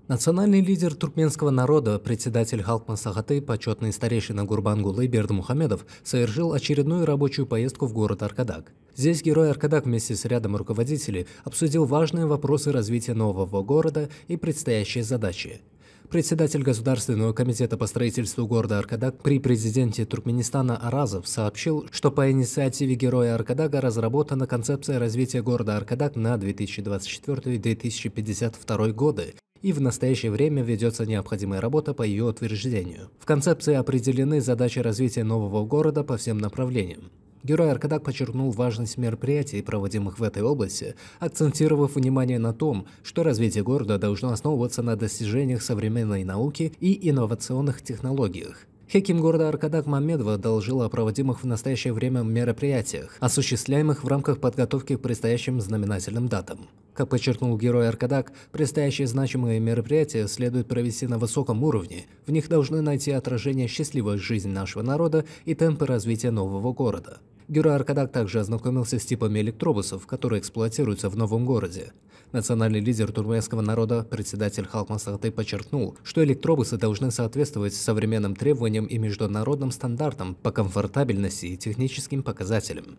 Национальный лидер туркменского народа, председатель Халкман Сахаты, почетный старейшина Гурбангулы Бердмухамедов, совершил очередную рабочую поездку в город Аркадак. Здесь герой Аркадак вместе с рядом руководителей обсудил важные вопросы развития нового города и предстоящие задачи. Председатель Государственного комитета по строительству города Аркадак при президенте Туркменистана Аразов сообщил, что по инициативе героя Аркадага разработана концепция развития города Аркадак на 2024-2052 годы, и в настоящее время ведется необходимая работа по ее утверждению. В концепции определены задачи развития нового города по всем направлениям. Герой Аркадак подчеркнул важность мероприятий, проводимых в этой области, акцентировав внимание на том, что развитие города должно основываться на достижениях современной науки и инновационных технологиях. Хеким города Аркадак Мамедова доложил о проводимых в настоящее время мероприятиях, осуществляемых в рамках подготовки к предстоящим знаменательным датам. Как подчеркнул герой Аркадак, предстоящие значимые мероприятия следует провести на высоком уровне. В них должны найти отражение счастливая жизнь нашего народа и темпы развития нового города. Герой Аркадак также ознакомился с типами электробусов, которые эксплуатируются в новом городе. Национальный лидер туркменского народа, председатель Халкман Сахаты, подчеркнул, что электробусы должны соответствовать современным требованиям и международным стандартам по комфортабельности и техническим показателям.